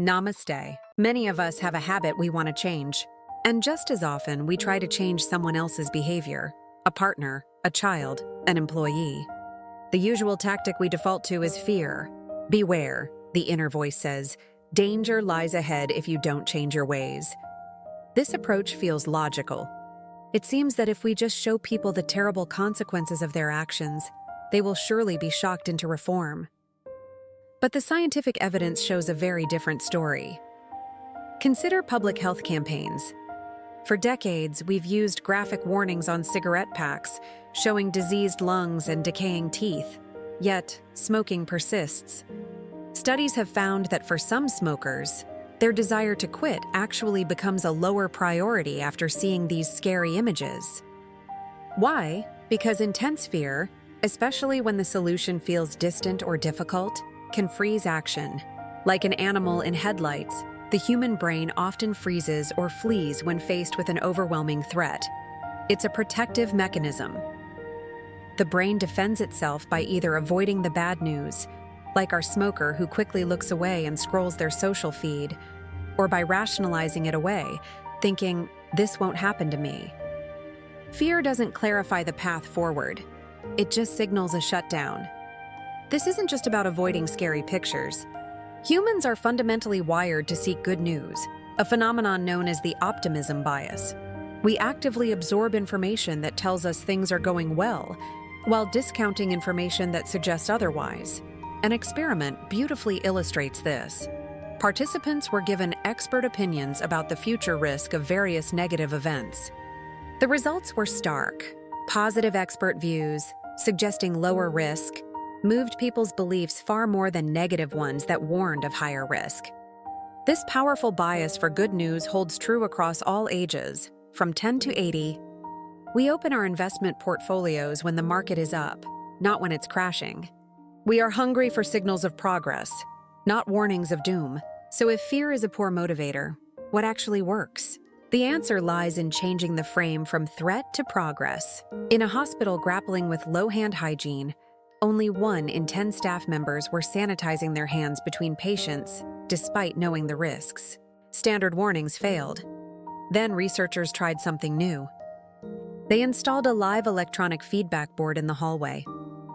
Namaste. Many of us have a habit we want to change. And just as often, we try to change someone else's behavior, a partner, a child, an employee. The usual tactic we default to is fear. Beware, the inner voice says. Danger lies ahead if you don't change your ways. This approach feels logical. It seems that if we just show people the terrible consequences of their actions, they will surely be shocked into reform. But the scientific evidence shows a very different story. Consider public health campaigns. For decades, we've used graphic warnings on cigarette packs, showing diseased lungs and decaying teeth. Yet, smoking persists. Studies have found that for some smokers, their desire to quit actually becomes a lower priority after seeing these scary images. Why? Because intense fear, especially when the solution feels distant or difficult, can freeze action. Like an animal in headlights, the human brain often freezes or flees when faced with an overwhelming threat. It's a protective mechanism. The brain defends itself by either avoiding the bad news, like our smoker who quickly looks away and scrolls their social feed, or by rationalizing it away, thinking, "This won't happen to me." Fear doesn't clarify the path forward. It just signals a shutdown. This isn't just about avoiding scary pictures. Humans are fundamentally wired to seek good news, a phenomenon known as the optimism bias. We actively absorb information that tells us things are going well, while discounting information that suggests otherwise. An experiment beautifully illustrates this. Participants were given expert opinions about the future risk of various negative events. The results were stark. Positive expert views, suggesting lower risk, moved people's beliefs far more than negative ones that warned of higher risk. This powerful bias for good news holds true across all ages, from 10 to 80. We open our investment portfolios when the market is up, not when it's crashing. We are hungry for signals of progress, not warnings of doom. So if fear is a poor motivator, what actually works? The answer lies in changing the frame from threat to progress. In a hospital grappling with low hand hygiene, only 1 in 10 staff members were sanitizing their hands between patients, despite knowing the risks. Standard warnings failed. Then researchers tried something new. They installed a live electronic feedback board in the hallway.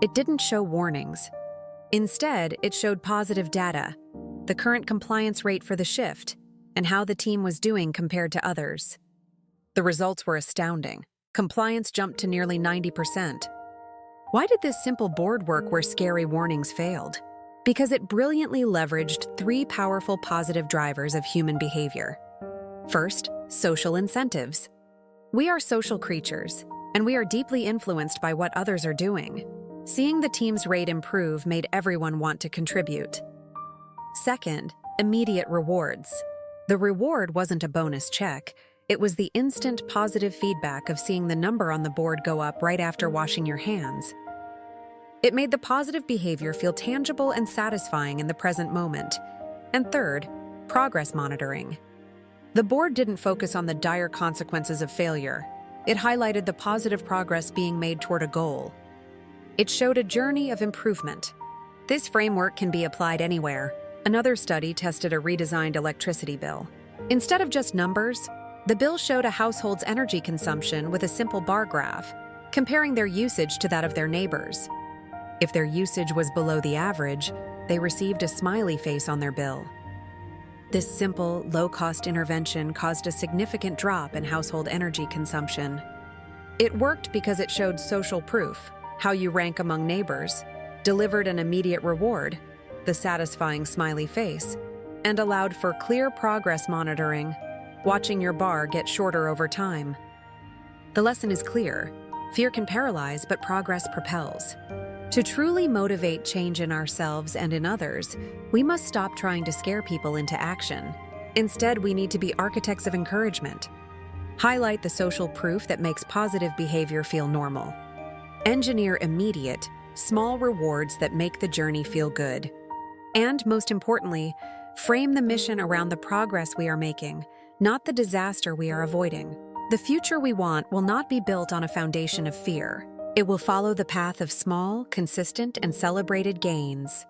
It didn't show warnings. Instead, it showed positive data, the current compliance rate for the shift, and how the team was doing compared to others. The results were astounding. Compliance jumped to nearly 90%. Why did this simple board work where scary warnings failed? Because it brilliantly leveraged 3 powerful positive drivers of human behavior. First, social incentives. We are social creatures, and we are deeply influenced by what others are doing. Seeing the team's rate improve made everyone want to contribute. Second, immediate rewards. The reward wasn't a bonus check. It was the instant positive feedback of seeing the number on the board go up right after washing your hands. It made the positive behavior feel tangible and satisfying in the present moment. And third, progress monitoring. The board didn't focus on the dire consequences of failure. It highlighted the positive progress being made toward a goal. It showed a journey of improvement. This framework can be applied anywhere. Another study tested a redesigned electricity bill. Instead of just numbers, the bill showed a household's energy consumption with a simple bar graph, comparing their usage to that of their neighbors. If their usage was below the average, they received a smiley face on their bill. This simple, low-cost intervention caused a significant drop in household energy consumption. It worked because it showed social proof, how you rank among neighbors, delivered an immediate reward, the satisfying smiley face, and allowed for clear progress monitoring, watching your bar get shorter over time. The lesson is clear. Fear can paralyze, but progress propels. To truly motivate change in ourselves and in others, we must stop trying to scare people into action. Instead, we need to be architects of encouragement. Highlight the social proof that makes positive behavior feel normal. Engineer immediate, small rewards that make the journey feel good. And most importantly, frame the mission around the progress we are making, not the disaster we are avoiding. The future we want will not be built on a foundation of fear. It will follow the path of small, consistent, and celebrated gains.